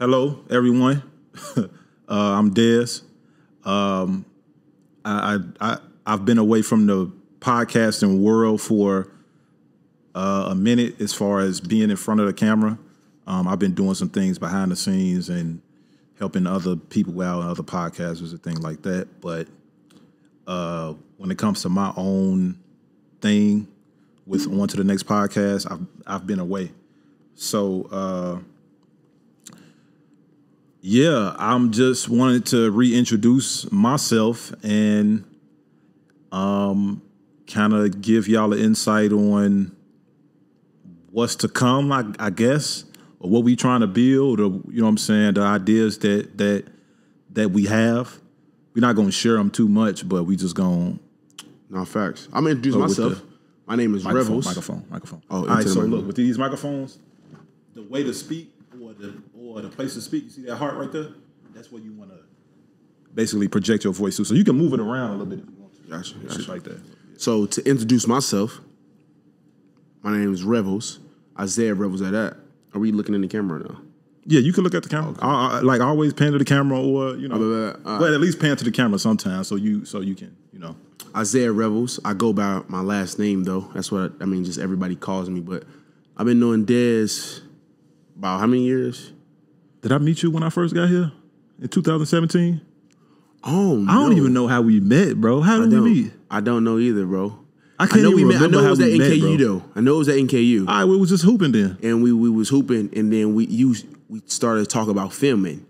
Hello, everyone. I'm Dez. I've been away from the podcasting world for a minute as far as being in front of the camera. I've been doing some things behind the scenes and helping other people out and other podcasters and things like that. But when it comes to my own thing with on to the next podcast, I've been away. So yeah, I'm just wanted to reintroduce myself and kind of give y'all an insight on what's to come, I guess, or what we trying to build, or you know what I'm saying, the ideas that we have. We're not gonna share them too much, but we just gonna. No, facts. I'm gonna introduce myself. My name is Revels. Microphone. Oh, all right. So look, with these microphones, the way to speak or the place to speak, you see that heart right there? That's where you want to basically project your voice to. So you can move it around a little bit if you want to. Gotcha. Shit like that. So to introduce myself, my name is Revels. Isaiah Revels at that. Are we looking in the camera now? Yeah, you can look at the camera. Okay. I like always pan to the camera, or you know, but at least pan to the camera sometimes, so you can, you know. Isaiah Revels. I go by my last name though. That's what I mean. Just everybody calls me, but I've been knowing Dez about how many years? Did I meet you when I first got here in 2017? Oh, no. I don't even know how we met, bro. How did we meet? I don't know either, bro. I can't even remember. I know it was how at we NKU met, though. I know it was at NKU. All right, we was just hooping then, and we was hooping, and then we started talking about filming.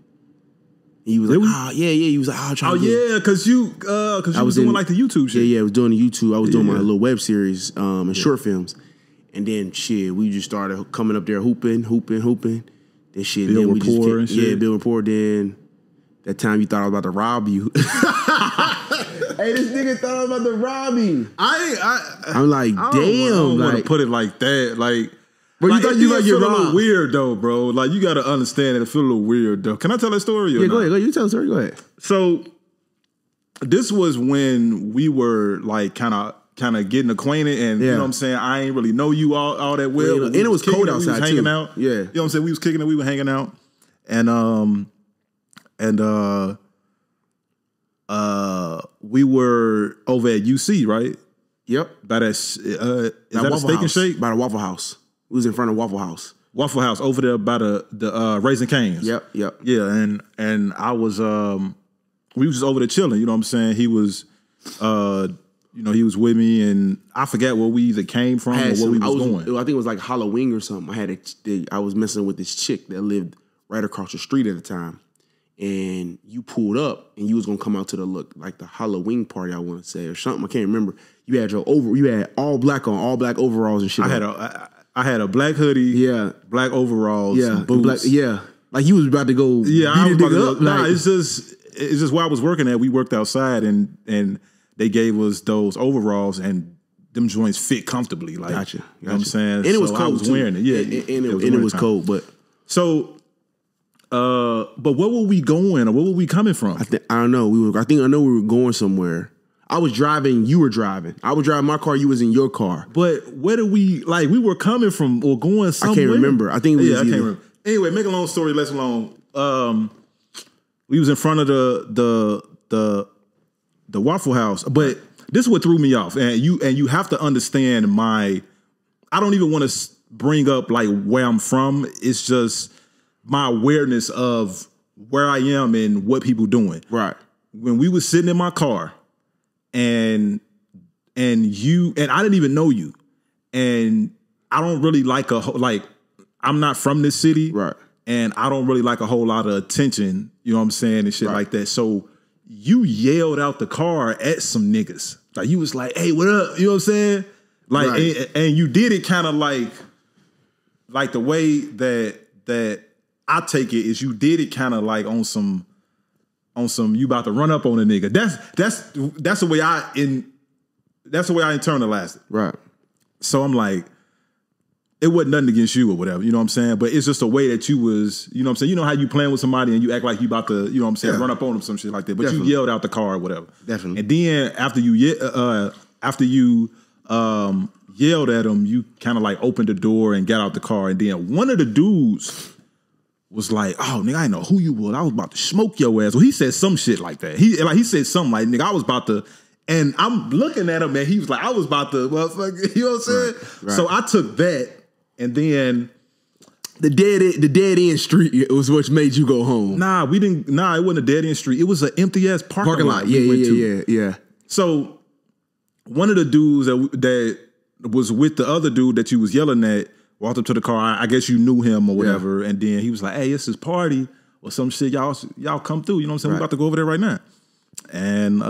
He was like, yeah. He was like, because you was doing like the YouTube shit. Yeah, I was doing the YouTube. I was doing my little web series and short films, and then we just started coming up there hooping. Then shit, build then we rapport and shit. Yeah, build rapport. Then that time you thought I was about to rob you. Hey, this nigga thought I was about to rob me. I'm like, damn. I don't want to put it like that. Like, bro, you thought you like you're a little weird though, bro. Like, you got to understand it. It feel a little weird though. Can I tell that story? Yeah, go ahead. You tell the story. Go ahead. So, this was when we were like kind of getting acquainted, and you know what I'm saying. I ain't really know you all that well. Yeah, and it was cold outside. We was hanging out. Yeah, you know what I'm saying. We was kicking it. We were hanging out, and we were over at UC, right? Yep. By that is that a Steak and Shake? By the Waffle House. We was in front of Waffle House. Waffle House over there by the Raising Cane's. Yep. Yeah, and I was we was just over there chilling. You know what I'm saying? He was he was with me, and I forget where we either came from or where we was going. I think it was like Halloween or something. I was messing with this chick that lived right across the street at the time. And you pulled up, and you was gonna come out to the Halloween party, I want to say, or something. I can't remember. You had all black on, all black overalls and shit. I had a black hoodie, yeah, black overalls, yeah, boots, like you was about to go. Yeah, I was about to go. Nah, it's just where I was working at. We worked outside, and they gave us those overalls, and them joints fit comfortably. Like, gotcha. You know what I'm saying? And it was cold. I was wearing it. Yeah, and it was cold, but so. But where were we going, or where were we coming from? I don't know. I know we were going somewhere. I was driving. You were driving. I was driving my car. You was in your car. But where did we we were coming from or going somewhere? I can't remember. I think I can't remember. Anyway, make a long story less long. We was in front of the Waffle House, but this is what threw me off. And you have to understand I don't even want to bring up like where I'm from. It's just my awareness of where I am and what people doing. Right. When we was sitting in my car and I didn't even know you, and I don't really I'm not from this city. Right. And I don't really like a whole lot of attention, you know what I'm saying, and shit like that. So you yelled out the car at some niggas. Like, you was like, hey, what up? You know what I'm saying? Like, and you did it kind of like the way that I take it is you did it kind of like on some you about to run up on a nigga. That's the way I internalized it. Right. So I'm like, it wasn't nothing against you or whatever, you know what I'm saying? But it's just a way that you was, you know what I'm saying? You know how you playing with somebody and you act like you about to, you know what I'm saying, run up on them, some shit like that. But you yelled out the car or whatever. Definitely. And then after you yelled at him, you kind of like opened the door and got out the car. And then one of the dudes was like, oh, nigga, I didn't know who you was. I was about to smoke your ass. Well, he said some shit like that. He said something like, nigga, I was about to, and I'm looking at him and he was like, I was about to, motherfucker, you know what I'm saying? Right. So I took that and then. The dead end street was what made you go home. Nah, it wasn't a dead end street. It was an empty ass parking lot. Yeah. So one of the dudes that was with the other dude that you was yelling at walked up to the car. I guess you knew him or whatever. And then he was like, hey, it's this party or some shit. Y'all come through. You know what I'm saying? Right. We're about to go over there right now. And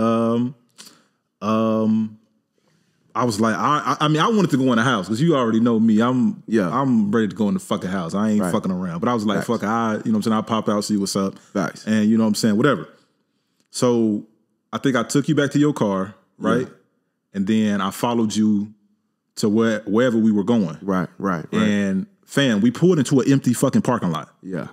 I was like, I mean, I wanted to go in the house because you already know me. I'm ready to go in the fucking house. I ain't fucking around. But I was like, fuck, you know what I'm saying? I'll pop out, see what's up. Facts. And you know what I'm saying? Whatever. So I think I took you back to your car, right? Yeah. And then I followed you to wherever we were going. Right. And fam, we pulled into an empty fucking parking lot. Yeah.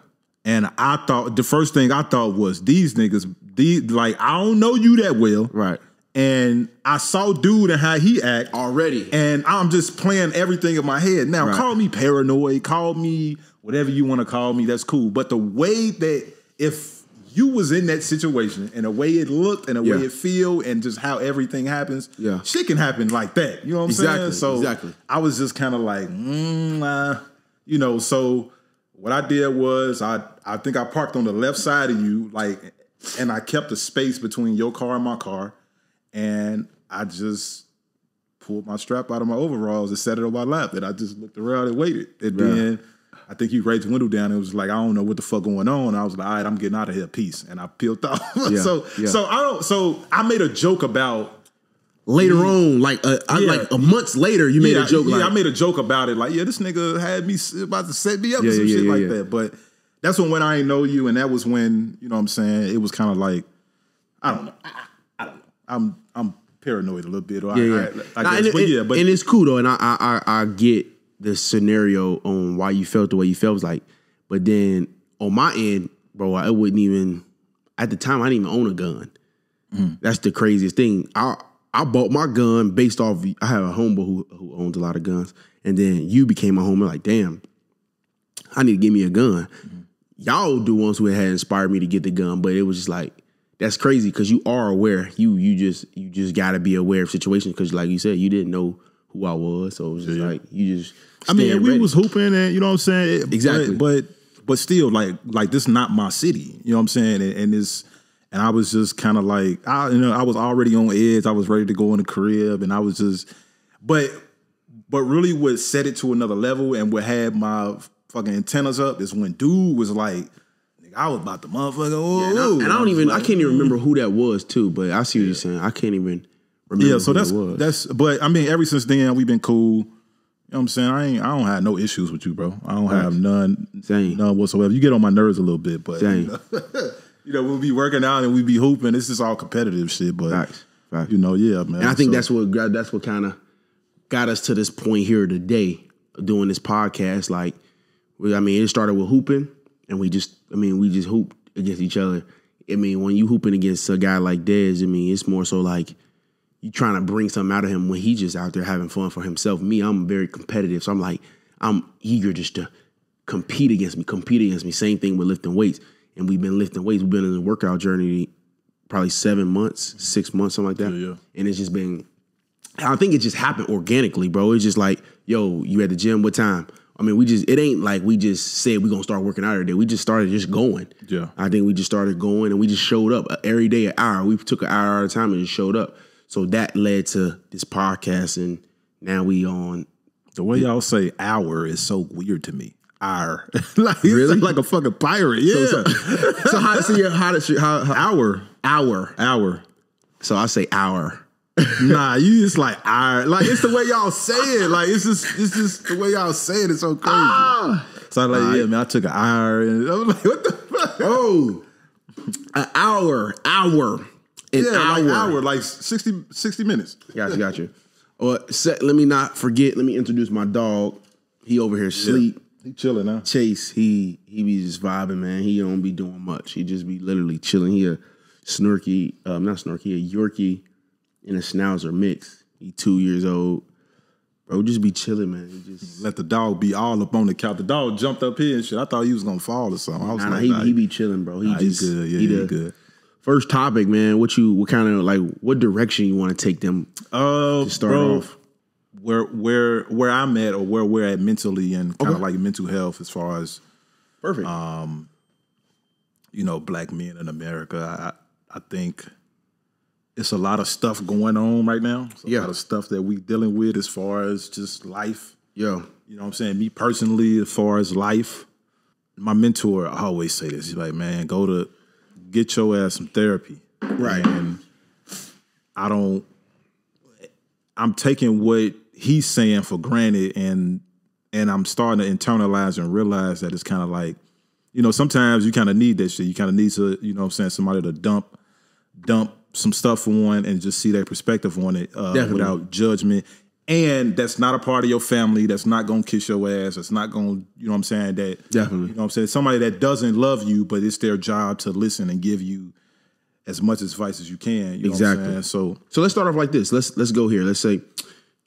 And I thought, the first thing I thought was, these niggas, like, I don't know you that well. Right. And I saw dude and how he act already, and I'm just playing everything in my head. Now, call me paranoid, call me whatever you want to call me. That's cool. But the way that if you was in that situation and the way it looked and the way it feel and just how everything happens, shit can happen like that. You know what I'm saying? So I was just kind of like, you know. So what I did was I think I parked on the left side of you, like, and I kept a space between your car and my car. And I just pulled my strap out of my overalls and set it on my lap. And I just looked around and waited. And then I think you raised the window down and was like, I don't know what the fuck going on. And I was like, all right, I'm getting out of here. Peace. And I peeled off. So I made a joke about later on, like a month later, you made a joke. I made a joke about it. Like, this nnigga had me about to set me up or some shit like that. But that's when I ain't know you. And that was when, you know what I'm saying, it was kind of like, I don't know. I'm paranoid a little bit. I guess. But it's cool though, and I get the scenario on why you felt the way you felt. It was like, but then on my end, bro, I wouldn't even. At the time, I didn't even own a gun. Mm. That's the craziest thing. I bought my gun based off. I have a homeboy who owns a lot of guns, and then you became my homie. Like, damn, I need to give me a gun. Mm. Y'all the ones who had inspired me to get the gun, but it was just like. That's crazy because you are aware. You just got to be aware of situations because, like you said, you didn't know who I was, so it was just like you just. I mean, we was hooping, and you know what I'm saying. Exactly, but still, like this not my city. You know what I'm saying, and I was just kind of like I was already on edge. I was ready to go in the crib, and I was just, but really, what set it to another level and what had my fucking antennas up is when dude was like. I was about to motherfucker. I can't even remember who that was too. But I see what you're saying. I can't even remember. Yeah, so that's. But I mean, ever since then we've been cool. You know what I'm saying? I don't have no issues with you, bro. I don't have none whatsoever. You get on my nerves a little bit, but we'll be working out and we be hooping. This is all competitive shit, but Facts. man. And I think that's what kind of got us to this point here today, doing this podcast. Like, it started with hooping. And we just hoop against each other. I mean, when you hooping against a guy like Dez, it's more so like you trying to bring something out of him when he's just out there having fun for himself. Me, I'm very competitive. So I'm eager just to compete against me. Same thing with lifting weights. And we've been lifting weights. We've been in a workout journey probably 7 months, 6 months, something like that. Yeah. And it's just been, I think it just happened organically, bro. It's just like, yo, you at the gym, what time? I mean, it ain't like we just said we're going to start working out every day. We just started just going. Yeah. I think we just started going and we just showed up every day, an hour. We took an hour at a time and just showed up. So that led to this podcast and now we on. The way y'all say hour is so weird to me. Hour. Really? Like a fucking pirate. Yeah. So hour. Hour. So I say hour. Nah, you just like hour. Like it's the way y'all say it. Like it's just the way y'all say it. It's so crazy. So I'm like, man, I took an hour and I was like, what the fuck? Oh, an hour. Like 60 minutes. Got you. Let me not forget. Let me introduce my dog. He over here sleep. He chilling now. Chase. He be just vibing, man. He don't be doing much. He just be literally chilling. He a snarky, not snarky. He a Yorkie. In a Schnauzer mix. He 2 years old. Bro, just be chilling, man. You just let the dog be all up on the couch. The dog jumped up here and shit. I thought he was gonna fall or something. I was he be chilling, bro. He's good. Yeah, he's good. First topic, man. What kind of like what direction you want to take them to start off? Where I'm at or where we're at mentally and kind of like mental health as far as perfect. You know, black men in America. I think it's a lot of stuff going on right now. It's a lot of stuff that we dealing with as far as just life. Yeah. You know what I'm saying? Me personally, as far as life, my mentor, I always say this. He's like, man, get your ass some therapy. Right. And I'm taking what he's saying for granted and I'm starting to internalize and realize that it's kind of like, you know, sometimes you kind of need that shit. You kind of need to, you know what I'm saying, somebody to dump some stuff on and just see their perspective on it without judgment. And that's not a part of your family. That's not going to kiss your ass. That's not going to, you know what I'm saying, that definitely. You know what I'm saying, somebody that doesn't love you, but it's their job to listen and give you as much advice as you can. You know what I'm saying? So let's start off like this. Let's go here. Let's say,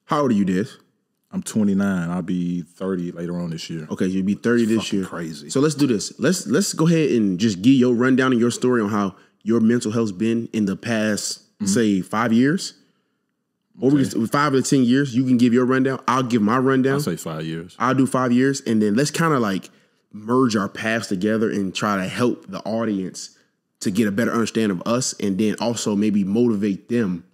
how old are you, Des? I'm 29. I'll be 30 later on this year. Okay, you'll be 30 this year. Crazy. So let's do this. Let's go ahead and just give your rundown and your story on how your mental health's been in the past, say, 5 years. Over 5 to 10 years, you can give your rundown. I'll give my rundown. I'll say 5 years. I'll do 5 years, and then let's kind of like merge our paths together and try to help the audience to get a better understanding of us, and then also maybe motivate them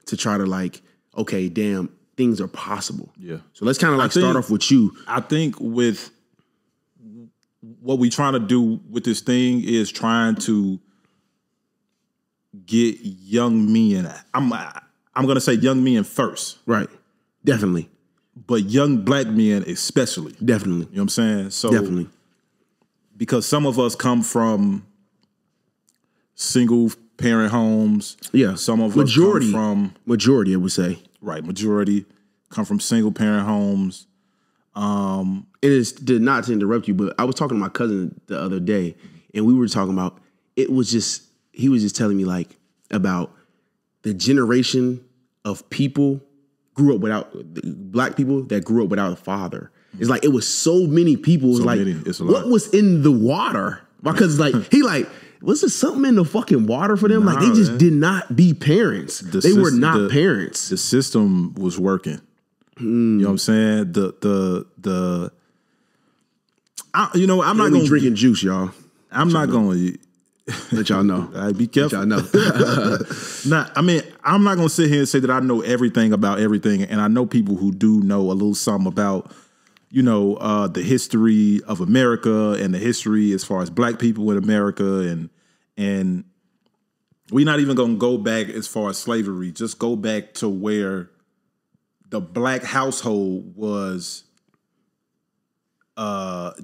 to try to like, okay, damn, things are possible. Yeah. So let's kind of like start off with you. I think with what we trying to do with this thing is trying to get young men. I'm going to say young men first. Right. Definitely. But young black men especially. Definitely. You know what I'm saying? So definitely. Because some of us come from single parent homes. Yeah. Some of us come from majority, I would say. Right, majority come from single parent homes. It is not to interrupt you, but I was talking to my cousin the other day, and we were talking about he was just telling me like about the generation of people black people that grew up without a father. It's like it was so many people. It was what was in the water? Because like was there something in the fucking water for them? Like they just did not be parents. They were not parents. The system was working. You know what I'm saying? I'm not going drinking juice, y'all. I'm not going to let y'all know. All right, be careful. Let y'all know. I'm not going to sit here and say that I know everything about everything, and I know people who do know a little something about, the history of America and the history as far as black people in America, and we're not even going to go back as far as slavery. Just go back to where the black household was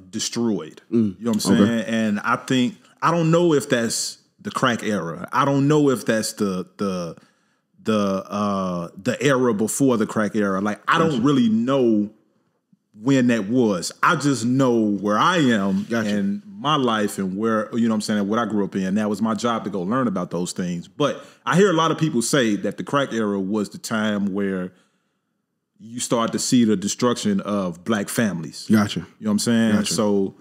destroyed. You know what I'm saying? Okay. And I don't know if that's the crack era. I don't know if that's the era before the crack era. Like I don't really know when that was. I just know where I am and my life and where, you know what I'm saying, what I grew up in. That was my job to go learn about those things. But I hear a lot of people say that the crack era was the time where you start to see the destruction of black families. Gotcha. You know what I'm saying? Gotcha. So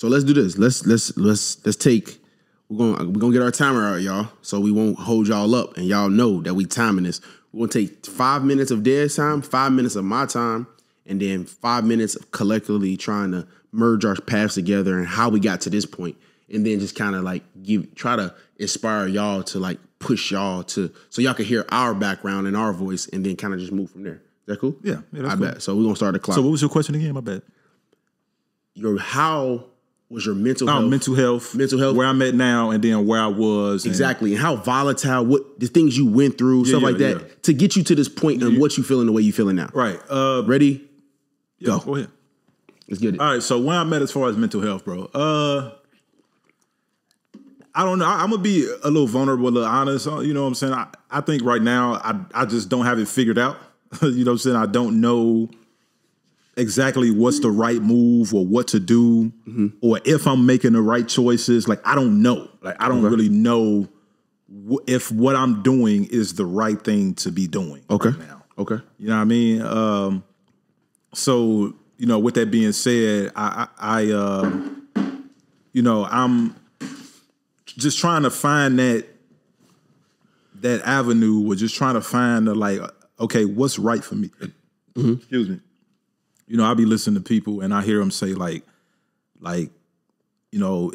let's do this. Let's take, we're gonna get our timer out, y'all, so we won't hold y'all up and y'all know that we timing this. We're gonna take 5 minutes of their time, 5 minutes of my time, and then 5 minutes of collectively trying to merge our paths together and how we got to this point. And then just kind of like try to inspire y'all to like push y'all to, so y'all can hear our background and our voice and then kind of just move from there. Is that cool? Yeah, that's I cool. bet. So we're gonna start the clock. So what was your question again? My bad. How was your mental health? Mental health. Where I'm at now and then where I was. Exactly. And how volatile, what the things you went through, stuff like that, to get you to this point and what you feeling the way you feeling now. Right. Ready? Yeah, go ahead. Let's get it. All right. So where I'm at as far as mental health, bro. I don't know. I'm going to be a little vulnerable, a little honest. You know what I'm saying? I think right now I just don't have it figured out. You know what I'm saying? I don't know exactly what's the right move or what to do or if I'm making the right choices. Like, I don't know. Like, I don't really know if what I'm doing is the right thing to be doing right now. Okay. You know what I mean? So, you know, with that being said, you know, I'm just trying to find that avenue. We're just trying to find the, like, okay, what's right for me? Excuse me. You know, I'll be listening to people and I hear them say like, you know,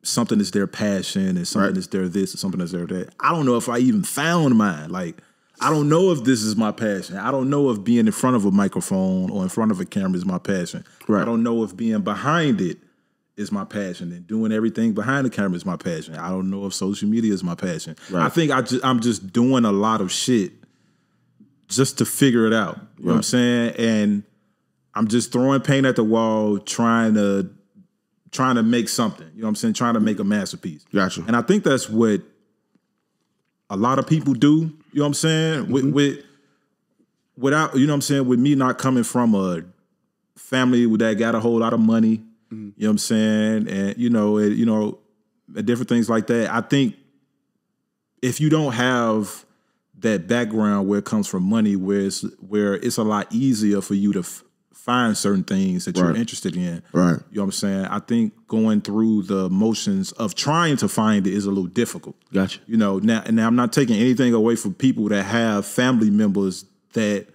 something is their passion and something is their this and something is their that. I don't know if I even found mine. Like, I don't know if this is my passion. I don't know if being in front of a microphone or in front of a camera is my passion. Right. I don't know if being behind it is my passion and doing everything behind the camera is my passion. I don't know if social media is my passion. Right. I think I'm just doing a lot of shit just to figure it out. You know what I'm saying? And I'm just throwing paint at the wall, trying to make something. You know what I'm saying? Trying to make a masterpiece. Gotcha. And I think that's what a lot of people do. You know what I'm saying? Without, you know what I'm saying, with me not coming from a family that got a whole lot of money, you know what I'm saying, and you know, different things like that. I think if you don't have that background where it comes from money, where it's a lot easier for you to find certain things that you're interested in. Right. You know what I'm saying? I think going through the motions of trying to find it is a little difficult. Gotcha. You know, now I'm not taking anything away from people that have family members that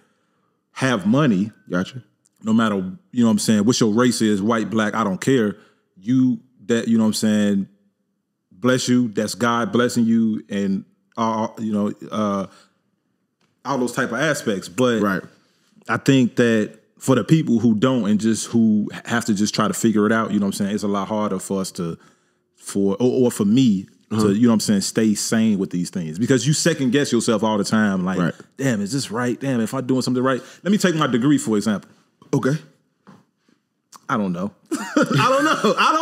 have money. Gotcha. No matter, you know what I'm saying, what your race is, white, black, I don't care. You know what I'm saying, bless you, that's God blessing you and you know, all those type of aspects. But I think that for the people who don't and just who have to just try to figure it out, you know what I'm saying, it's a lot harder for us or for me to, you know what I'm saying, stay sane with these things. Because you second guess yourself all the time, like, damn, is this right? Damn, if I'm doing something right. Let me take my degree, for example. Okay. I don't know. I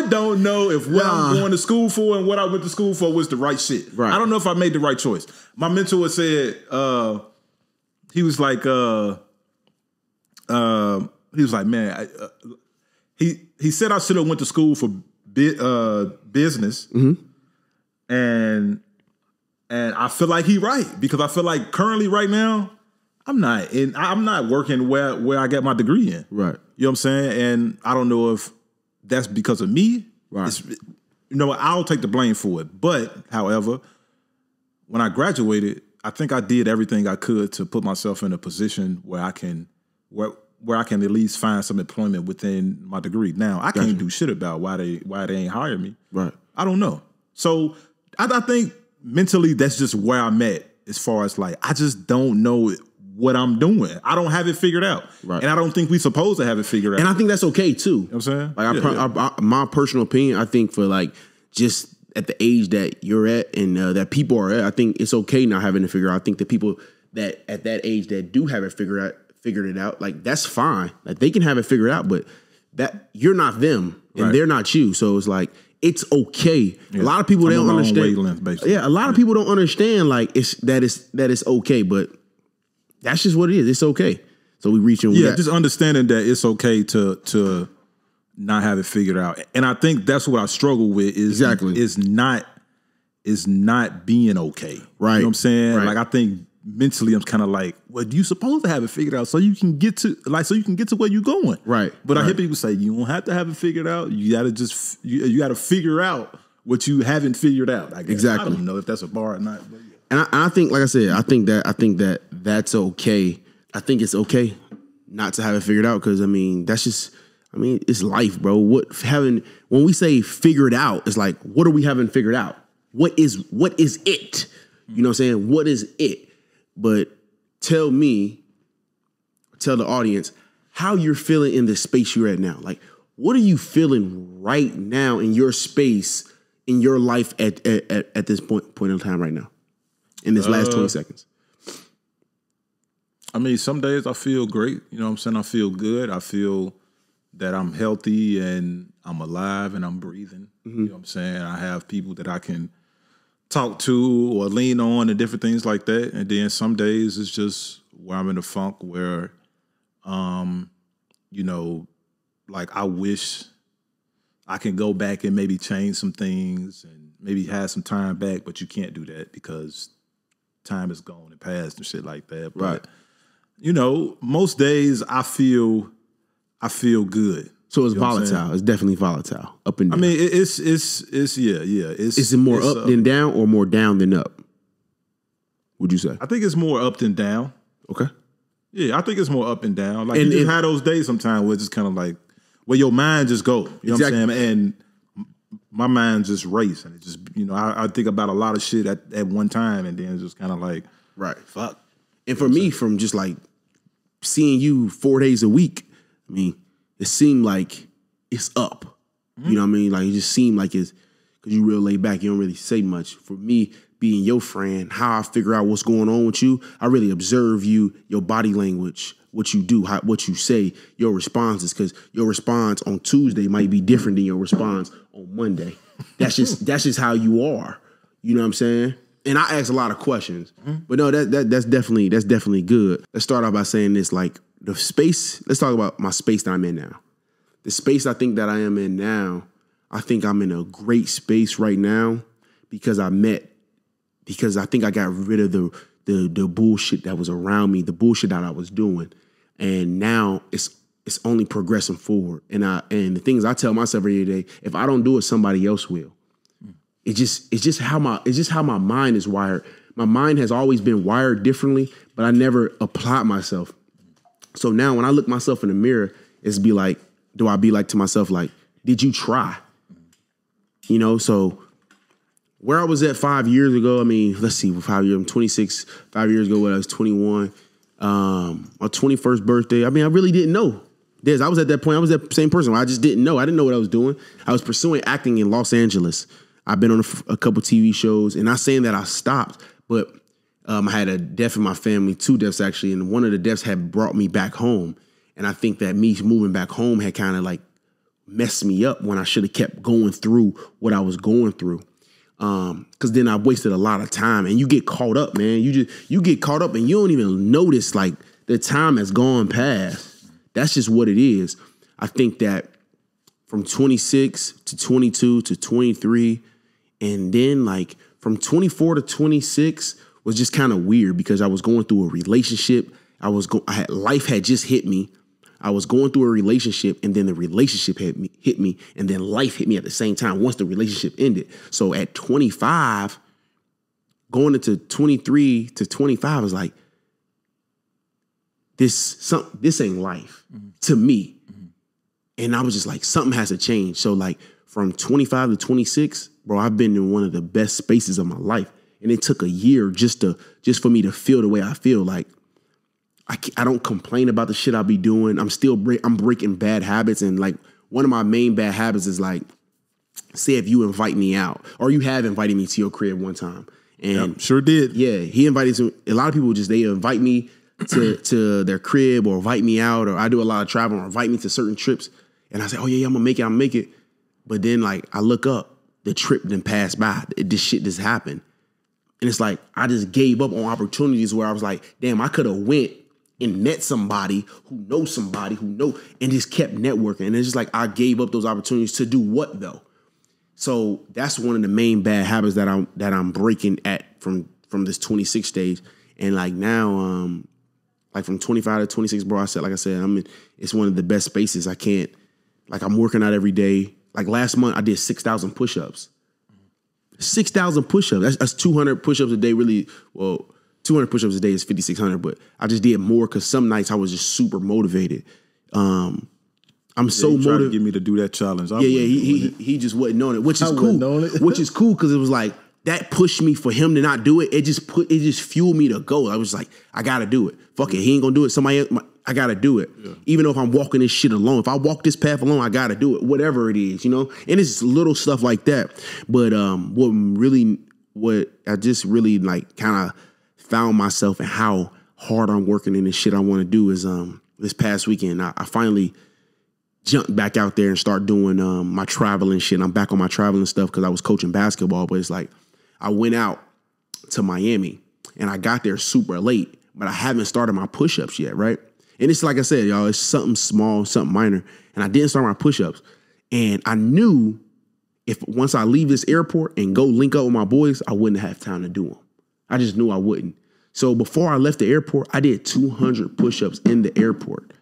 don't know if what I'm going to school for and what I went to school for was the right shit. Right. I don't know if I made the right choice. My mentor said, he was like, man, he said I should have went to school for business, and I feel like he right, because I feel like currently right now I'm not working where I got my degree in. Right. You know what I'm saying? And I don't know if that's because of me. Right. You know, I'll take the blame for it. But however, when I graduated, I think I did everything I could to put myself in a position where I can at least find some employment within my degree. Now, I can't do shit about why they ain't hire me. Right. I don't know. So I think mentally that's just where I'm at, as far as like, I just don't know what I'm doing. I don't have it figured out. Right. And I don't think we're supposed to have it figured out. And I think that's okay too. You know what I'm saying? Like my personal opinion, I think for like just at the age that you're at and that people are at, I think it's okay not having to figure out. I think the people that at that age that do have it figured it out, like that's fine. Like they can have it figured out, but that you're not them and they're not you. So it's like, it's okay. Yeah. A lot of people they don't understand. Yeah, a lot of people don't understand like it's okay, but that's just what it is. It's okay. So we reaching. Yeah, just understanding that it's okay to not have it figured out. And I think that's what I struggle with is not being okay. Right. You know what I'm saying? Right. Like I think mentally I'm kind of like, well, you supposed to have it figured out so you can get to where you're going. Right. But I hear people say you don't have to have it figured out. You gotta just you gotta figure out what you haven't figured out. I guess. Exactly. I don't know if that's a bar or not. But yeah. And I think, like I said, I think that that's okay. I think it's okay not to have it figured out, because I mean it's life, bro. When we say figure it out, it's like, what are we having figured out? What is it? You know what I'm saying? What is it? But tell the audience how you're feeling in the space you're at now. Like, what are you feeling right now in your space, in your life at this point in time right now? In this last 20 seconds. I mean, some days I feel great. You know what I'm saying? I feel good. I feel that I'm healthy and I'm alive and I'm breathing. You know what I'm saying? I have people that I can talk to or lean on and different things like that. And then some days it's just where I'm in a funk where, you know, like I wish I can go back and maybe change some things and maybe have some time back, but you can't do that because time is gone and past and shit like that. But most days I feel good. So it's volatile. It's definitely volatile, up and down. I mean, it's yeah. Is it more up than down or more down than up? Would you say? I think it's more up than down. Okay. Yeah, I think it's more up and down. Like, you just have those days sometimes where it's just kind of like, where your mind just go. You know what I'm saying? And my mind just race. And it just, I think about a lot of shit at one time, and then it's just kind of like, right, fuck. And for me, from just like seeing you 4 days a week, I mean, it seemed like it's up. Mm-hmm. You know what I mean? Like, it just seemed like it's, because you real laid back, you don't really say much. For me, being your friend, how I figure out what's going on with you, I really observe you, your body language, what you do, what you say, your responses, because your response on Tuesday might be different than your response on Monday. That's just how you are. You know what I'm saying? And I ask a lot of questions, but no, that's definitely good. Let's start off by saying this, like the space. Let's talk about my space that I'm in now. The space I think that I am in now, I think I'm in a great space right now because I think I got rid of the bullshit that was around me, the bullshit that I was doing, and now it's only progressing forward. And the things I tell myself every day, if I don't do it, somebody else will. It's just how my mind is wired. My mind has always been wired differently, but I never applied myself. So now when I look myself in the mirror, do I be like to myself, like, did you try? So where I was at 5 years ago, I mean, let's see, 5 years, I'm 26, 5 years ago when I was 21, my 21st birthday, I mean, I really didn't know. I was at that point, I was that same person. I just didn't know. I didn't know what I was doing. I was pursuing acting in Los Angeles. I've been on a couple TV shows, and not saying that I stopped, but I had a death in my family, 2 deaths actually, and one of the deaths had brought me back home. And I think that me moving back home had kind of like messed me up when I should have kept going through what I was going through. Because then I wasted a lot of time, and you get caught up, man. You get caught up and you don't even notice like the time has gone past. That's just what it is. I think that from 26 to 22 to 23, and then like from 24 to 26 was just kind of weird because I was going through a relationship. Life had just hit me. I was going through a relationship, and then the relationship hit me, and then life hit me at the same time once the relationship ended. So at 25, going into 23 to 25 is like, this ain't life to me. Mm-hmm. And I was just like, something has to change. So like from 25 to 26, bro, I've been in one of the best spaces of my life. And it took a year just for me to feel the way I feel. Like, I don't complain about the shit I be doing. I'm breaking bad habits. And like one of my main bad habits is like, say if you invite me out, or you have invited me to your crib one time. And yep, sure did. Yeah, he invited a lot of people they invite me to their crib or invite me out, or I do a lot of travel or invite me to certain trips. And I say, oh yeah, I'm gonna make it. But then like I look up, the trip then passed by. This shit just happened. And it's like, I just gave up on opportunities where I was like, damn, I could have went and met somebody who knows somebody and just kept networking. And it's just like, I gave up those opportunities to do what though? So that's one of the main bad habits that I'm breaking from this 26 stage. And like now, like from 25 to 26, bro, it's one of the best spaces. I'm working out every day. Like last month I did 6,000 push-ups. 6,000 push-ups. That's 200 push-ups a day. Really, well, 200 push-ups a day is 5,600, but I just did more because some nights I was just super motivated. I'm so motivated. Tried to get me to do that challenge. He just wasn't on it, which is cool. Which is cool because it was like that pushed me for him to not do it. It just fueled me to go. I was like, I gotta do it. Fuck it, he ain't gonna do it. Somebody else, I gotta do it. Yeah. Even though if I'm walking this shit alone, if I walk this path alone, I gotta do it. Whatever it is, And it's little stuff like that. But what I just really like kind of found myself and how hard I'm working in this shit I want to do is this past weekend I finally jumped back out there and start doing my traveling shit. I'm back on my traveling stuff because I was coaching basketball, but it's like I went out to Miami and I got there super late, but I haven't started my push-ups yet, right? And it's like I said, y'all, it's something small, something minor, and I didn't start my push-ups. And I knew if once I leave this airport and go link up with my boys, I wouldn't have time to do them. I just knew I wouldn't. So before I left the airport, I did 200 push-ups in the airport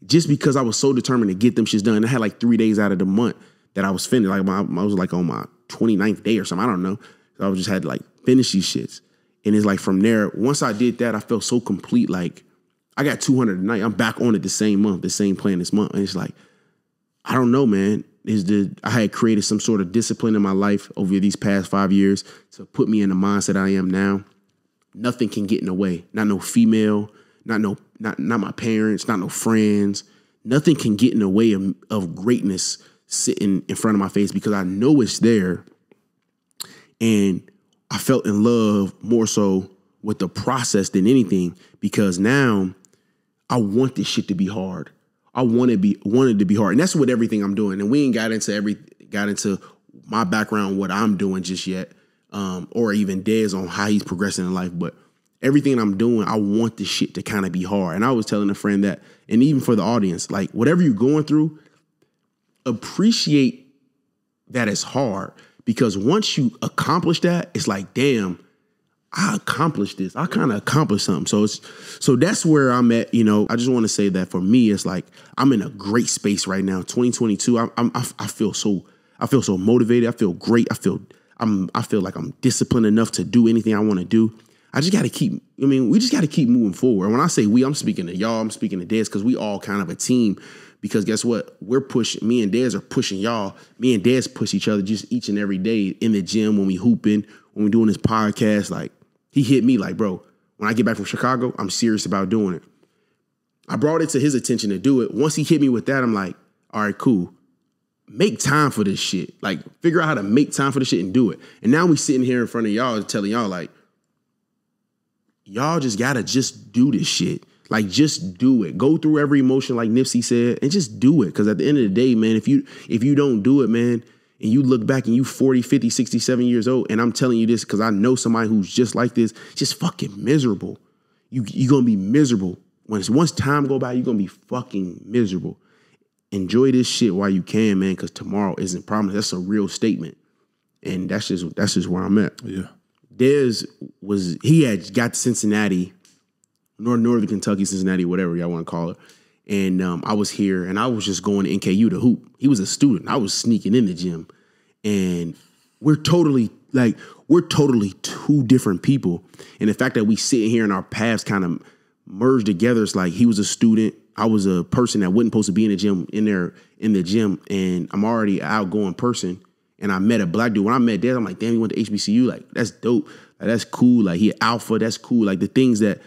just because I was so determined to get them shits done. I had like 3 days out of the month that I was finished. Like I was like on my 29th day or something. I don't know. So I just had to like finish these shits. And it's like from there, once I did that, I felt so complete. Like I got 200 a night. I'm back on it the same month, the same plan this month. And it's like, I don't know, man. I had created some sort of discipline in my life over these past 5 years to put me in the mindset I am now. Nothing can get in the way. Not no female, not my parents, not no friends. Nothing can get in the way of greatness sitting in front of my face because I know it's there. And I felt in love more so with the process than anything because now I want this shit to be hard. I wanted to be hard. And that's what everything I'm doing. And we ain't got into my background, what I'm doing just yet. Or even Dez on how he's progressing in life. But everything I'm doing, I want this shit to kind of be hard. And I was telling a friend that, and even for the audience, like whatever you're going through, appreciate that it's hard. Because once you accomplish that, it's like, damn, I accomplished this. I kind of accomplished something. So that's where I'm at. You know, I just want to say that for me, it's like I'm in a great space right now. 2022, I feel so motivated. I feel great. I feel like I'm disciplined enough to do anything I want to do. We just got to keep moving forward. When I say we, I'm speaking to y'all, I'm speaking to Dez, because we all kind of a team. Because guess what? Me and Dez are pushing y'all. Me and Dez push each other just each and every day in the gym, when we hooping, when we doing this podcast. Like, he hit me like, bro, when I get back from Chicago, I'm serious about doing it. I brought it to his attention to do it. Once he hit me with that, I'm like, all right, cool. Make time for this shit. Like, figure out how to make time for this shit and do it. And now we sitting here in front of y'all telling y'all, like, y'all just gotta just do this shit. Like, just do it. Go through every emotion, like Nipsey said, and just do it. Because at the end of the day, man, if you don't do it, man, and you look back and you 40, 50, 67 years old, and I'm telling you this because I know somebody who's just like this, just fucking miserable. You're going to be miserable. Once time go by, you're going to be fucking miserable. Enjoy this shit while you can, man, because tomorrow isn't promised. That's a real statement. And that's just where I'm at. Yeah. He had got to Cincinnati, Northern Kentucky, Cincinnati, whatever y'all want to call it. And I was here, and I was just going to NKU to hoop. He was a student. I was sneaking in the gym. And we're totally two different people. And the fact that we sit here and our paths kind of merge together, it's like he was a student. I was a person that wasn't supposed to be in the gym, and I'm already an outgoing person. And I met a black dude. When I met Dad, I'm like, damn, he went to HBCU. Like, that's dope. Like, that's cool. Like, he alpha. That's cool. Like, the things that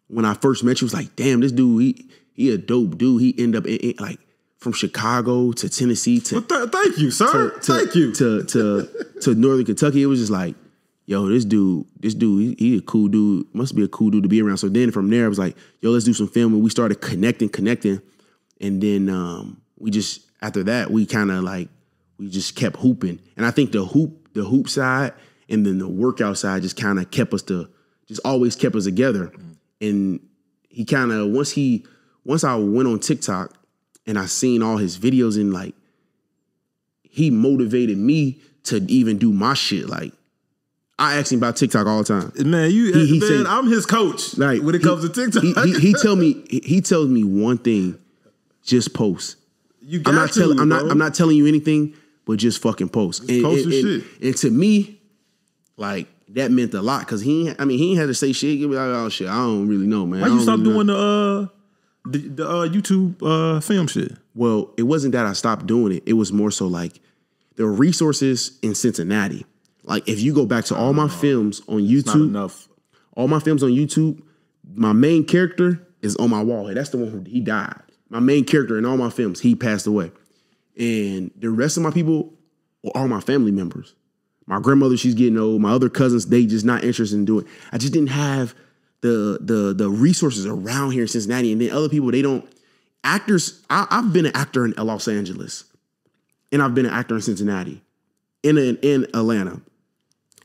when I first met you, was like, damn, this dude, he a dope dude. He ended up like from Chicago to Tennessee to thank you, sir. Thank you to Northern Kentucky. It was just like, yo, this dude, he a cool dude. Must be a cool dude to be around. So then from there, I was like, yo, let's do some filming. We started connecting, and then we just after that we kind of like we just kept hooping. And I think the hoop side and then the workout side just kind of always kept us together. And he kind of once I went on TikTok and I seen all his videos, and like he motivated me to even do my shit. Like, I ask him about TikTok all the time. Man, said, I'm his coach. Like, when it comes to TikTok, he tells me one thing: just post. I'm not telling you anything, but just fucking post. And to me, like, that meant a lot because he ain't had to say shit. Give me like, oh shit, I don't really know, man. Why you stop doing the YouTube film shit? Well, it wasn't that I stopped doing it. It was more so like there are resources in Cincinnati. Like, if you go back to all my films on YouTube, not enough. All my films on YouTube, my main character is on my wall. That's the one he died. My main character in all my films, he passed away. And the rest of my people are all my family members. My grandmother, she's getting old. My other cousins, they just not interested in doing it. I just didn't have the resources around here in Cincinnati. And then other people, they don't. Actors, I've been an actor in Los Angeles. And I've been an actor in Cincinnati. In Atlanta.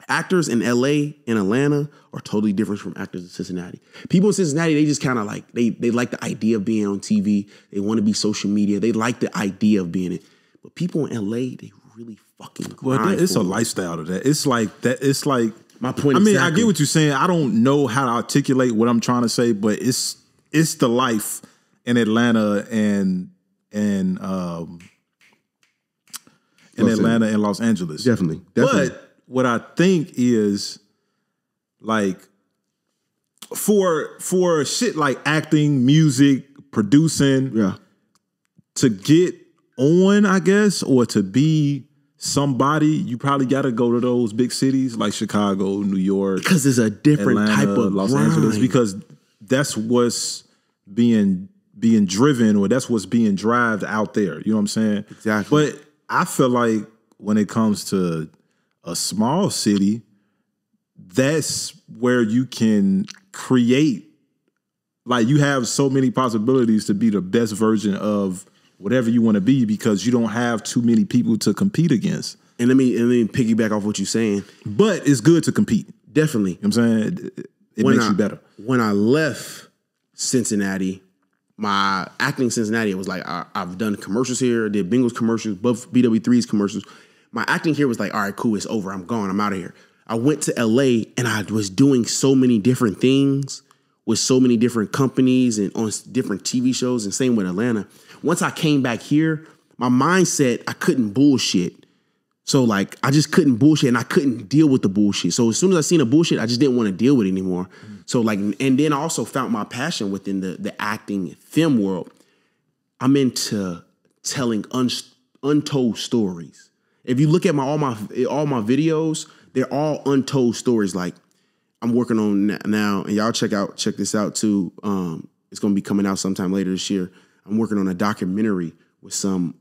Actors in LA and Atlanta are totally different from actors in Cincinnati. People in Cincinnati, they just kind of like, they like the idea of being on TV. They want to be social media. They like the idea of being it. But people in LA, they really fucking grind. Well, it's a lifestyle to that. It's like that. It's like My point. I mean, exactly. I get what you're saying. I don't know how to articulate what I'm trying to say, but it's the life in Atlanta and Los Angeles. Definitely. But what I think is like for shit like acting, music, producing, to get on, I guess, or to be somebody, you probably got to go to those big cities like Chicago, New York, because there's a different Atlanta, type of Los grind. Angeles, because that's what's being driven, or that's what's being drived out there. You know what I'm saying? Exactly. But I feel like when it comes to a small city, that's where you can create. Like, you have so many possibilities to be the best version of whatever you want to be, because you don't have too many people to compete against. And let me piggyback off what you're saying. But it's good to compete. Definitely. You know what I'm saying? It makes you better. When I left Cincinnati, my acting in Cincinnati, it was like, I've done commercials here, did Bengals commercials, both BW3's commercials. My acting here was like, all right, cool, it's over, I'm gone, I'm out of here. I went to LA and I was doing so many different things with so many different companies and on different TV shows, and same with Atlanta. Once I came back here, my mindset, I couldn't bullshit. So like, I just couldn't bullshit, and I couldn't deal with the bullshit. So as soon as I seen the bullshit, I just didn't want to deal with it anymore. So like, and then I also found my passion within the acting film world. I'm into telling untold stories. If you look at all my videos, they're all untold stories. Like, I'm working on now, and y'all check this out too. It's gonna be coming out sometime later this year. I'm working on a documentary with some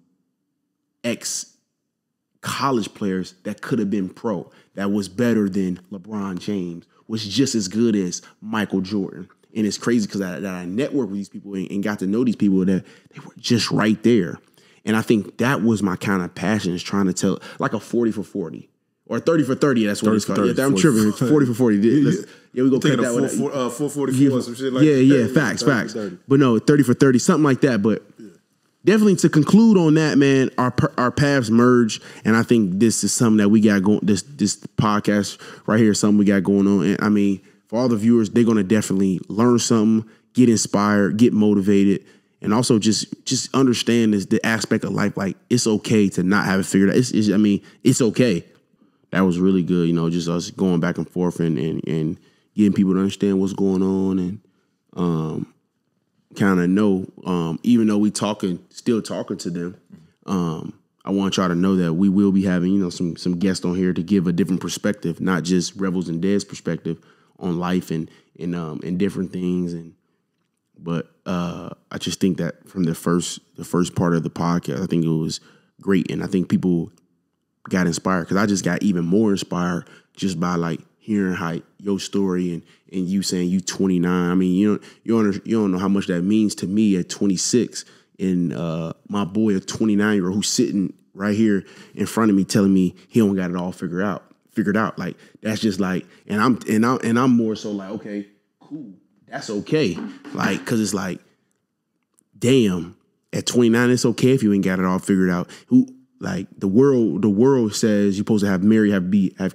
ex-college players that could have been pro, that was better than LeBron James, was just as good as Michael Jordan. And it's crazy because I networked with these people and got to know these people that they were just right there. And I think that was my kind of passion, is trying to tell, like a 40 for 40. Or 30 for 30, that's what it's called. 30, yeah, I'm tripping. 40 for 40. Yeah, we go cut that one. 444 or some shit like that. Yeah, facts. But no, 30 for 30, something like that. But definitely to conclude on that, man, our paths merge, and I think this is something that we got going. This podcast right here is something we got going on. And I mean, for all the viewers, they're gonna definitely learn something, get inspired, get motivated, and also just understand the aspect of life. Like, it's okay to not have it figured out. It's okay. That was really good, just us going back and forth and getting people to understand what's going on, and kind of know, even though we still talking to them, I want y'all to know that we will be having, some guests on here to give a different perspective, not just Revels and Dez perspective on life and different things. But I just think that from the first part of the podcast, I think it was great, and I think people got inspired, because I just got even more inspired just by like hearing how your story and you saying you 29. I mean, you don't know how much that means to me at 26, and my boy, a 29-year-old who's sitting right here in front of me telling me he don't got it all figured out. Like, that's just like, and I'm more so like, okay, cool, that's okay. Like, cause it's like, damn, at 29, it's okay if you ain't got it all figured out. Like, the world says you're supposed to have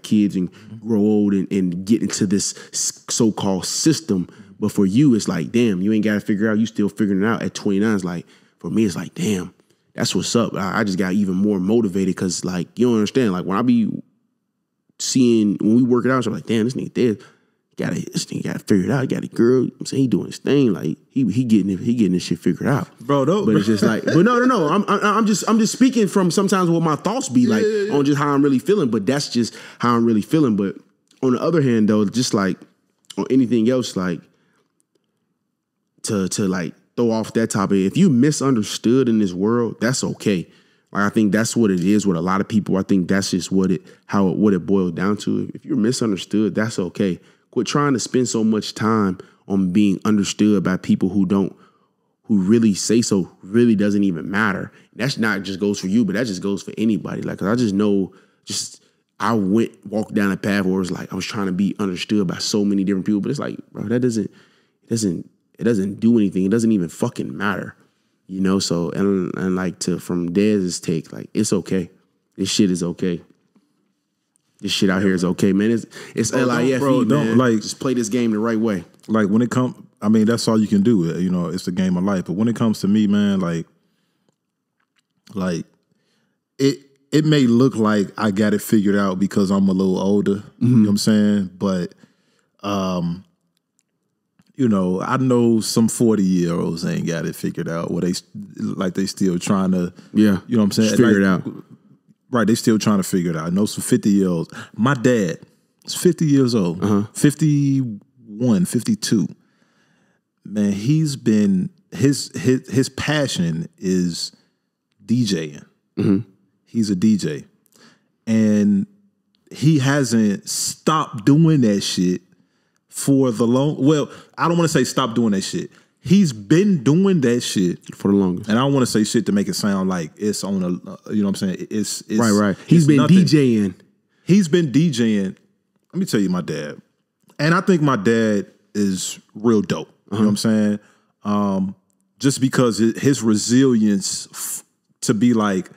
kids and grow old and get into this so-called system. But for you, it's like, damn, you ain't got to figure out. You still figuring it out at 29. It's like, for me, it's like, damn, that's what's up. I just got even more motivated, because, like, you don't understand. Like, when I be seeing, when we work it out, I'm like, damn, this nigga there, this nigga got to figure it out. He got a girl. I'm saying he doing his thing. Like, he getting this shit figured out, bro. No, but it's just like, but no. I'm just speaking from sometimes what my thoughts be like on just how I'm really feeling. But that's just how I'm really feeling. But on the other hand, though, just like on anything else, like to like throw off that topic, if you misunderstood in this world, that's okay. Like, I think that's what it is with a lot of people. I think that's just what it boils down to. If you're misunderstood, that's okay. Quit trying to spend so much time on being understood by people who really say so really doesn't even matter. That's not just goes for you, but that just goes for anybody. Like, I just know, I walked down a path where it was like, I was trying to be understood by so many different people, but it's like, bro, it doesn't do anything. It doesn't even fucking matter, So, and like from Dez's take, like, it's okay. This shit is okay. this shit out here is okay, man. It's LIFE, bro, man. Like, just play this game the right way. Like when it comes, I mean, that's all you can do. You know, it's the game of life. But when it comes to me, man, like it may look like I got it figured out because I'm a little older. You know what I'm saying? But you know, I know some 40-year-olds ain't got it figured out. Where they still trying to, you know what I'm saying? Figure it out. Right, they still trying to figure it out. I know some 50-year-olds. My dad is 50 years old, 51, 52. Man, he's been, his passion is DJing. He's a DJ. And he hasn't stopped doing that shit for the well, I don't want to say stop doing that shit. He's been doing that shit for the longest. And I don't want to say shit to make it sound like it's on a, you know what I'm saying? It's right. He's been nothing. DJing. He's been DJing. Let me tell you my dad. And I think my dad is real dope. You know what I'm saying? Just because his resilience to be like,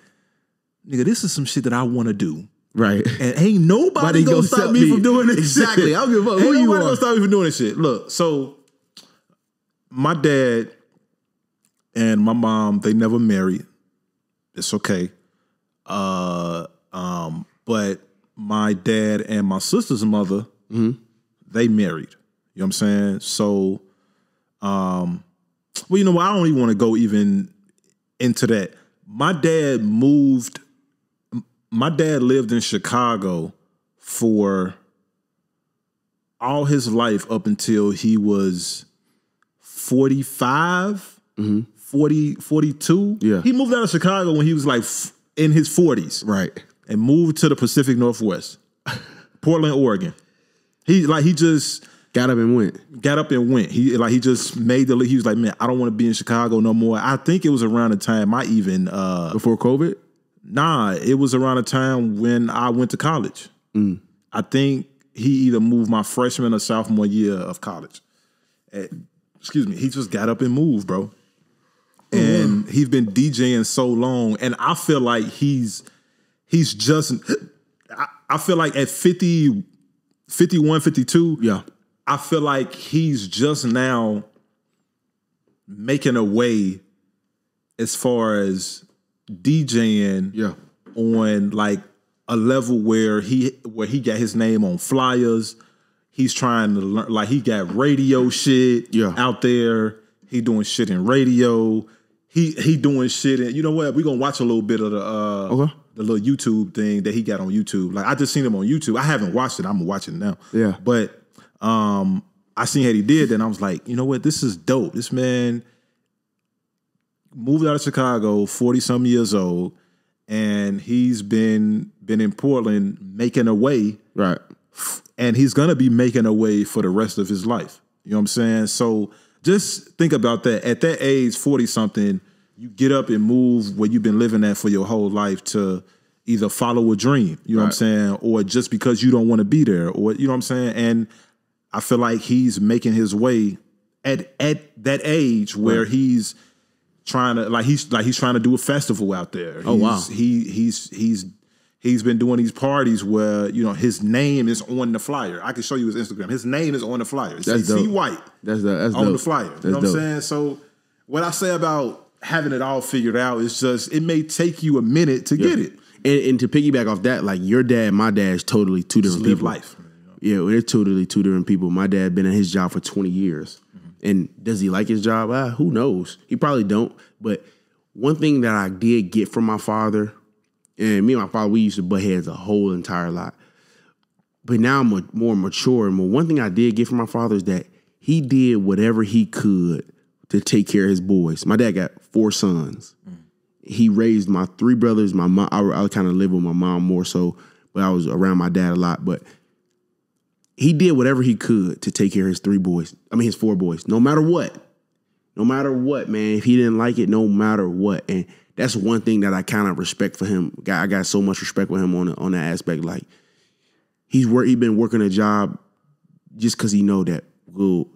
nigga, this is some shit that I want to do. Right. And ain't nobody gonna stop me from doing this exactly. shit. I don't give a fuck who you nobody are. gonna stop me from doing this shit. Look, so my dad and my mom, they never married. It's okay. But my dad and my sister's mother, they married. You know what I'm saying? So, well, you know what? I don't even want to go even into that. My dad lived in Chicago for all his life up until he was 45, 42. Yeah. He moved out of Chicago when he was like in his 40s. Right. And moved to the Pacific Northwest, Portland, Oregon. He just got up and went. He just made the, he was like, man, I don't want to be in Chicago no more. I think it was around the time I even before COVID? Nah, it was around the time when I went to college. I think he either moved my freshman or sophomore year of college. Excuse me. He just got up and moved, bro. And he's been DJing so long. And I feel like he's just, I feel like at 50, 51, 52, yeah, I feel like he's just now making a way as far as DJing on like a level where he got his name on flyers. He's trying to learn, like he got radio shit out there. He doing shit in radio. He doing shit in, you know what? We're gonna watch a little bit of the little YouTube thing that he got on YouTube. Like I just seen him on YouTube. I haven't watched it. I'm gonna watch it now. Yeah. But I seen how he did that and I was like, you know what? This is dope. This man moved out of Chicago, 40-some years old, and he's been in Portland making a way. Right. And he's gonna be making a way for the rest of his life. You know what I'm saying? So just think about that. At that age, 40-something, you get up and move where you've been living at for your whole life to either follow a dream, you know what I'm saying, or just because you don't want to be there, or you know what I'm saying? And I feel like he's making his way at that age where he's trying to he's trying to do a festival out there. He's been doing these parties where, you know, his name is on the flyer. I can show you his Instagram. His name is on the flyer. That's C White. That's on the flyer. You know what I'm saying? So what I say about having it all figured out is just, it may take you a minute to get it. And to piggyback off that, like your dad, my dad's totally two different people. Life. Yeah, they're totally two different people. My dad been at his job for 20 years. And does he like his job? Who knows? He probably don't. But one thing that I did get from my father, and me and my father, we used to butt heads a whole entire lot. But now I'm more mature. And one thing I did get from my father is that he did whatever he could to take care of his boys. My dad got 4 sons. He raised my 3 brothers. My mom, I kind of lived with my mom more so, but I was around my dad a lot. But he did whatever he could to take care of his 4 boys, no matter what. No matter what, man. If he didn't like it, no matter what. And that's one thing that I kind of respect for him. I got so much respect for him on that aspect. Like he been working a job just because he know that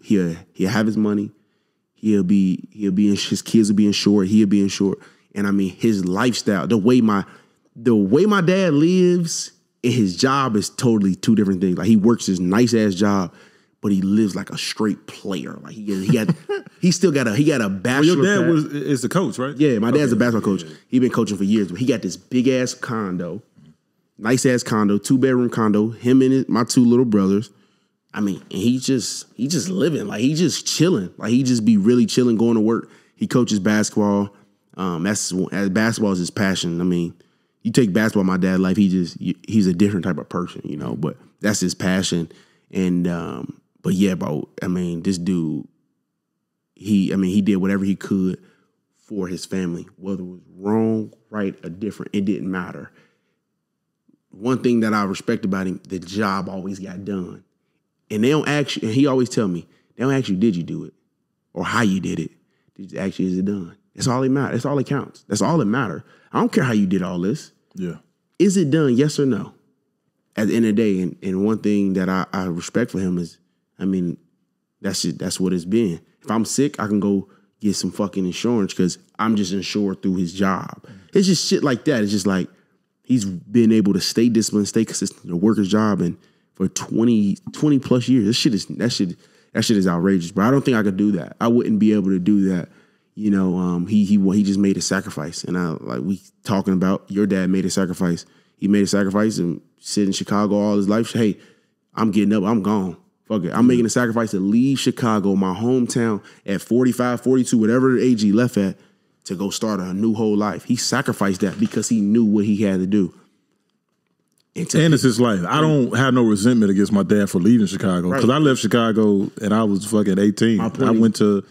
he'll have his money. His kids will be insured. He'll be insured. And I mean his lifestyle, the way my dad lives, And his job is totally two different things. Like he works his nice ass job, but he lives like a straight player. Like he got a bachelor. Well, your dad is the coach, right? Yeah, my dad's a basketball coach. He been coaching for years, but he got this big ass condo, nice ass condo, 2-bedroom condo. Him and my 2 little brothers. I mean, and he just living, like he just chilling, like he just be really chilling, going to work. He coaches basketball. Basketball is his passion. I mean, you take basketball, my dad's life, he's a different type of person, you know. But that's his passion. And but yeah, bro. I mean, this dude, he did whatever he could for his family, whether it was wrong, right, or different. It didn't matter. One thing that I respect about him, the job always got done. And they don't ask you, and he always tell me, they don't ask you, did you do it? Or how you did it. Did you actually, is it done? That's all that matters. That's all that counts. That's all that matters. I don't care how you did all this. Yeah. Is it done, yes or no? At the end of the day, and one thing that I respect for him is, I mean, that's what it's been. If I'm sick, I can go get some fucking insurance because I'm just insured through his job. It's just shit like that. It's just like he's been able to stay disciplined, stay consistent to work his job, and for 20 plus years. That shit is outrageous. But I don't think I could do that. I wouldn't be able to do that. You know, he just made a sacrifice. And we talking about your dad made a sacrifice. He made a sacrifice and sit in Chicago all his life. Hey, I'm getting up, I'm gone. Fuck it. I'm making a sacrifice to leave Chicago, my hometown, at 45, 42, whatever age he left at, to go start a new whole life. He sacrificed that because he knew what he had to do. And it's his life. I don't have no resentment against my dad for leaving Chicago because I left Chicago and I was fucking 18. I went to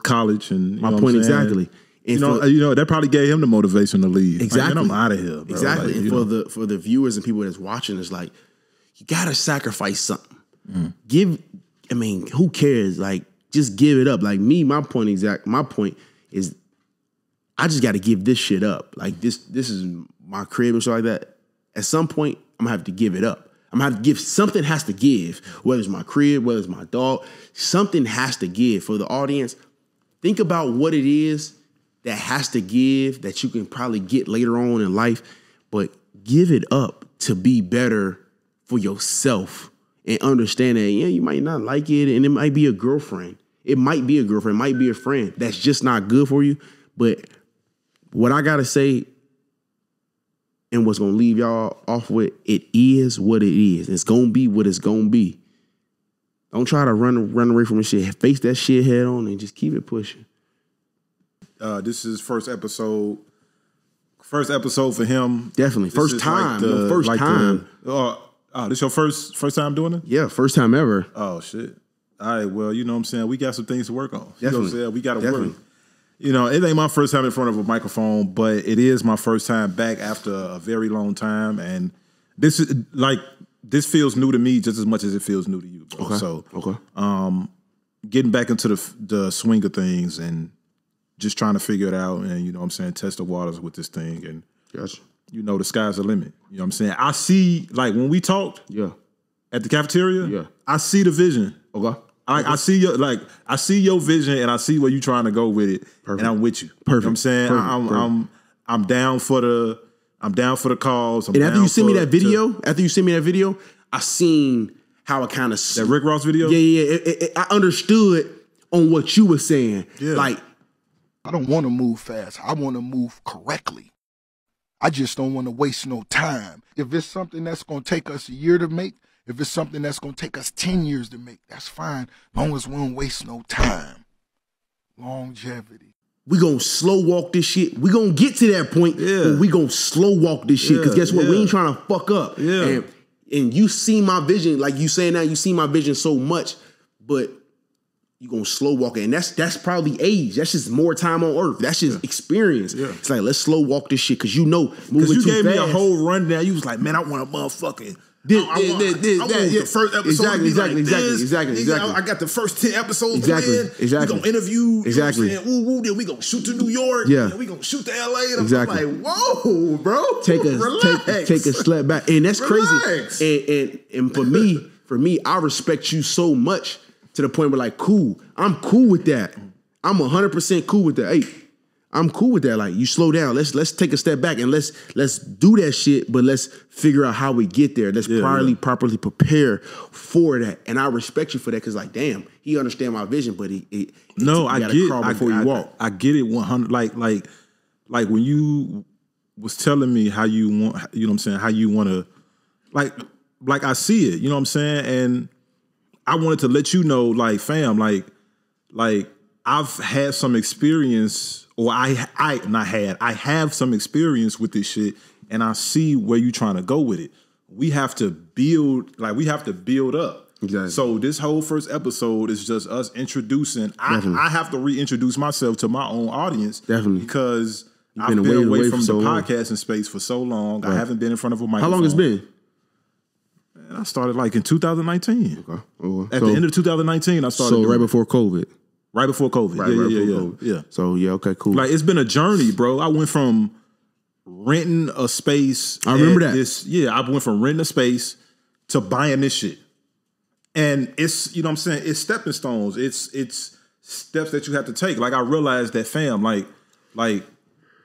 college and my point exactly. And you know that probably gave him the motivation to leave. Exactly, like, I'm out of here. Bro. Exactly. Like, and for the viewers and people that's watching, it's like you gotta sacrifice something. Who cares? Like, just give it up. Like me, my point is, I just got to give this shit up. Like this is my crib and shit like that. At some point, I'm gonna have to give it up. I'm gonna have to give, something has to give, whether it's my crib, whether it's my dog, something has to give. For the audience, think about what it is that has to give that you can probably get later on in life, but give it up to be better for yourself and understand that, yeah, you might not like it and it might be a girlfriend. It might be a girlfriend, it might be a friend that's just not good for you. But what I gotta say, and what's gonna leave y'all off with, it is what it is. It's gonna be what it's gonna be. Don't try to run away from the shit. Face that shit head on and just keep it pushing. This is first episode for him. Definitely. First time. This your first time doing it? Yeah, first time ever. Oh shit. All right, well, you know what I'm saying? We got some things to work on. Definitely. You know what I'm saying? We gotta work. You know, it ain't my first time in front of a microphone, but it is my first time back after a very long time. And this feels new to me just as much as it feels new to you, bro. Okay. So getting back into the swing of things and just trying to figure it out and, you know what I'm saying, test the waters with this thing. And gotcha. You know, the sky's the limit. You know what I'm saying? I see, like when we talked at the cafeteria, I see the vision. Okay. I see your vision and I see where you're trying to go with it. Perfect. And I'm with you. Perfect. You know what I'm saying? Perfect. I'm down for the cause. And after you send me that video, I seen how it kind of that Rick Ross video? Yeah. I understood on what you were saying. Yeah. Like, I don't want to move fast. I want to move correctly. I just don't want to waste no time. If it's something that's going to take us a year to make, if it's something that's going to take us 10 years to make, that's fine. As long as we don't waste no time. Longevity. We going to slow walk this shit. We going to get to that point, but we going to slow walk this shit. Because guess what? We ain't trying to fuck up. Yeah. And you see my vision, like you saying now, you see my vision so much, but you going to slow walk it. And that's probably age. That's just more time on earth. That's just experience. Yeah. It's like, let's slow walk this shit. Because you know, moving too fast. Because you gave me a whole rundown. You was like, man, I want a motherfucking... I want the first episode. Exactly. I got the first 10 episodes. Exactly. We gonna interview. Exactly. Then we gonna shoot to New York. Yeah. We gonna shoot to LA. And I'm like, whoa, bro. Take a step back, and that's crazy. And for me, I respect you so much to the point where like, cool. I'm cool with that. I'm 100% cool with that. Hey, I'm cool with that. Like, you slow down. Let's take a step back and let's do that shit, but let's figure out how we get there. Let's properly prepare for that. And I respect you for that, because like, damn, he understand my vision, but I get I get it 100. Like when you was telling me how you want, you know what I'm saying, how you want to, like I see it, you know what I'm saying, and I wanted to let you know, like, fam, like I've had some experience, or I have some experience with this shit, and I see where you trying to go with it. We have to build up. Exactly. So this whole first episode is just us introducing. I have to reintroduce myself to my own audience. Definitely. Because I've been away from the podcasting space for so long. Right. I haven't been in front of a microphone. How long it's been? Man, I started like in 2019. Okay. At the end of 2019, I started. So right before COVID. Right before COVID. Yeah. So yeah, okay, cool. Like, it's been a journey, bro. I went from renting a space. I remember that. I went from renting a space to buying this shit. And it's, you know what I'm saying, it's stepping stones. It's steps that you have to take. Like, I realized that, fam, and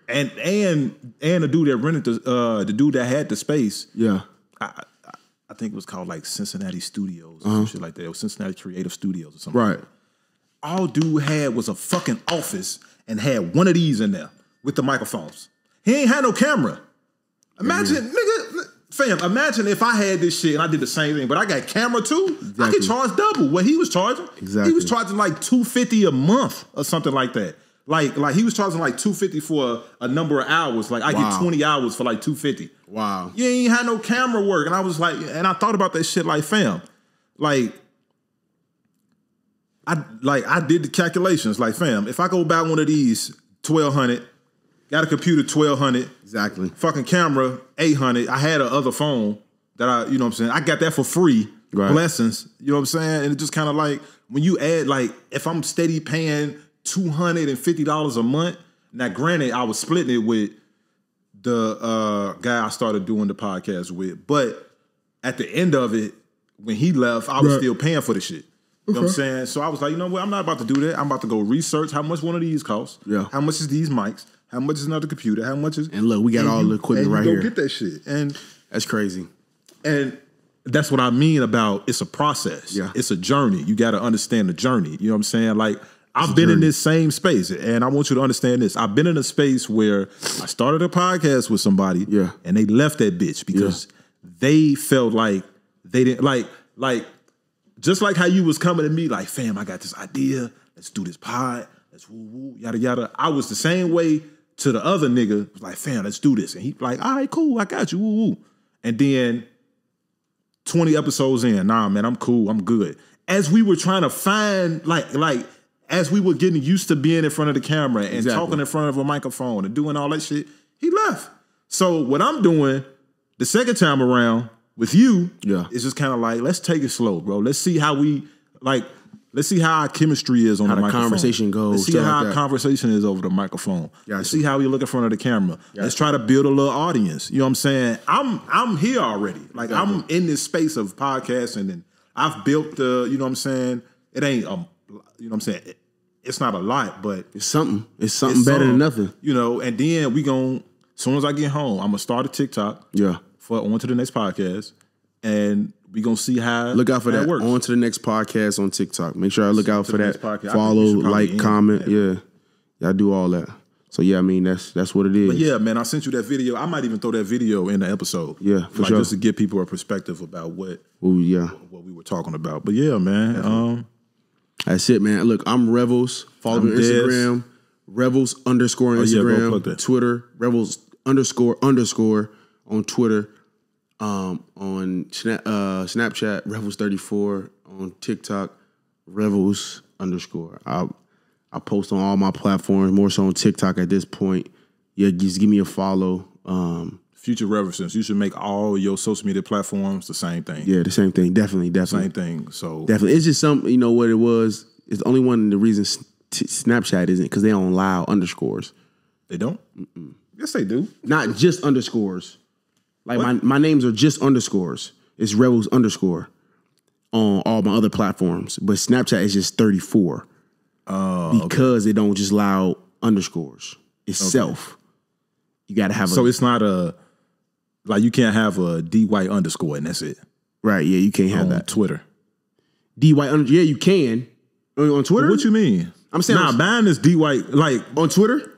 the dude that rented the dude that had the space. Yeah. I think it was called like Cincinnati Studios or some shit like that. It was Cincinnati Creative Studios or something. Right. Like that. All dude had was a fucking office and had one of these in there with the microphones. He ain't had no camera. Imagine, nigga, fam, imagine if I had this shit and I did the same thing, but I got camera too. Exactly. I could charge double what he was charging. Exactly. He was charging like $250 a month or something like that. Like he was charging like $250 for a number of hours. Like, I get 20 hours for like $250. Wow. You ain't had no camera work. And I was like, and I thought about that shit like, fam, I did the calculations. Like, fam, if I go buy one of these, $1,200, got a computer, $1,200. Exactly. Fucking camera, $800. I had a other phone that you know what I'm saying, I got that for free. Right. Blessings. You know what I'm saying? And it just kind of like, when you add, like, if I'm steady paying $250 a month. Now, granted, I was splitting it with the guy I started doing the podcast with, but at the end of it, when he left, I was still paying for the shit. You know what I'm saying? So I was like, you know what? I'm not about to do that. I'm about to go research how much one of these costs. Yeah. How much is these mics? How much is another computer? How much is... And look, we got all the equipment right here. Go get that shit. And that's crazy. And that's what I mean about it's a process. Yeah. It's a journey. You got to understand the journey. You know what I'm saying? Like, I've been in this same space, and I want you to understand this. I've been in a space where I started a podcast with somebody, and they left that bitch because they felt like they didn't like just like how you was coming to me like, fam, I got this idea. Let's do this pod. Let's woo woo yada yada. I was the same way to the other nigga. Was like, fam, let's do this, and he like, all right, cool, I got you, woo woo. And then 20 episodes in, nah, man, I'm cool, I'm good. As we were trying to find as we were getting used to being in front of the camera and talking in front of a microphone and doing all that shit, he left. So what I'm doing the second time around with you is just kind of like, let's take it slow, bro. Let's see how let's see how our chemistry is on the microphone. How the conversation goes. Let's see how our conversation is over the microphone. Let's see how we look in front of the camera. Let's try to build a little audience. You know what I'm saying? I'm here already. Like, I'm in this space of podcasting, and I've built the, you know what I'm saying? It ain't, you know what I'm saying? It's not a lot, but it's something. It's something better than nothing. You know, and then as soon as I get home, I'm going to start a TikTok. Yeah. For on to the next podcast. And we going to see how look out for that. Works. On to the next podcast on TikTok. Make sure I look out for that. Follow, like, comment. Yeah. Y'all do all that. So yeah, I mean, that's what it is. But yeah, man, I sent you that video. I might even throw that video in the episode. Yeah, for sure. Just to give people a perspective about what we were talking about. But yeah, man. That's it, man. Look, I'm Revels. Follow me on Instagram. Revels _ on Instagram. Twitter. Revels _ on Twitter. On Snapchat, Revels 34. On TikTok, Revels _ I post on all my platforms, more so on TikTok at this point. Yeah, just give me a follow. Future references. You should make all your social media platforms the same thing. Yeah, the same thing. Definitely. Same thing. So definitely, it's just something. You know what it was? It's the only one. The reason Snapchat isn't because they don't allow underscores. They don't. Yes, they do. Not just underscores. Like my names are just underscores. It's Revels _ on all my other platforms, but Snapchat is just 34. Because they don't just allow underscores. itself. You got to have So it's not like you can't have a D White underscore and that's it. Right, yeah, you can't have that. Twitter. D White yeah, you can. On Twitter? What you mean? I'm saying mine is D White, like on Twitter?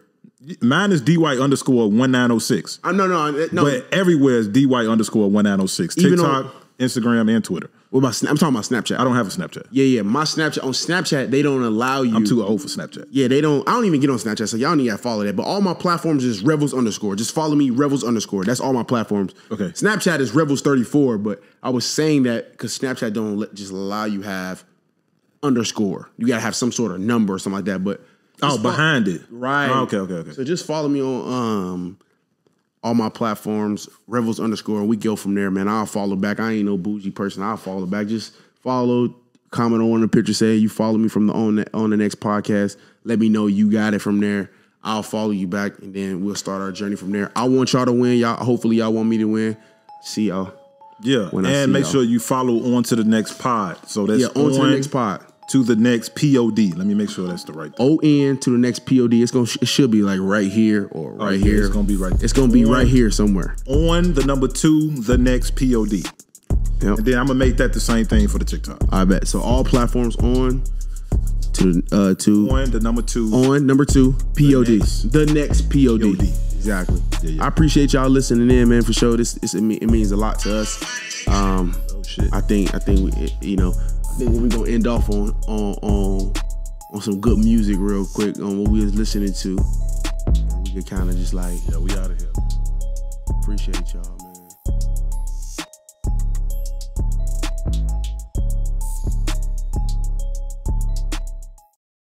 Mine is D White underscore 1906. No. But everywhere is D White underscore 1906. Even TikTok, Instagram, and Twitter. What about I'm talking about Snapchat. I don't have a Snapchat. Yeah. My Snapchat, on Snapchat, they don't allow you. I'm too old for Snapchat. Yeah, I don't even get on Snapchat, so y'all need to follow that. But all my platforms is Revels underscore. Just follow me, Revels underscore. That's all my platforms. Okay. Snapchat is Revels 34, but I was saying that because Snapchat don't just allow you have underscore. You got to have some sort of number or something like that. But behind it. Right. Oh, okay. So just follow me on all my platforms, Revels underscore, and we go from there, man. I'll follow back. I ain't no bougie person. I'll follow back. Just follow, comment on the picture, say you follow me from on the next podcast. Let me know you got it from there. I'll follow you back, and then we'll start our journey from there. I want y'all to win. Hopefully y'all want me to win. See y'all. Yeah, and make sure you follow on to the next pod. So that's on to the next pod. To the next POD. Let me make sure that's the right thing. ON to the next POD. It should be like right here or right here. It's gonna be right there. It's gonna be right here somewhere. On the number 2, the next POD. Yep. And then I'm gonna make that the same thing for the TikTok. I bet. So all platforms on on the number 2. On number 2 POD. The next POD. Exactly. Yeah. I appreciate y'all listening in, man, for sure. It means a lot to us. Shit. I think we're gonna end off on some good music real quick on what we was listening to. We could kind of just like, we out of here. Appreciate y'all, man.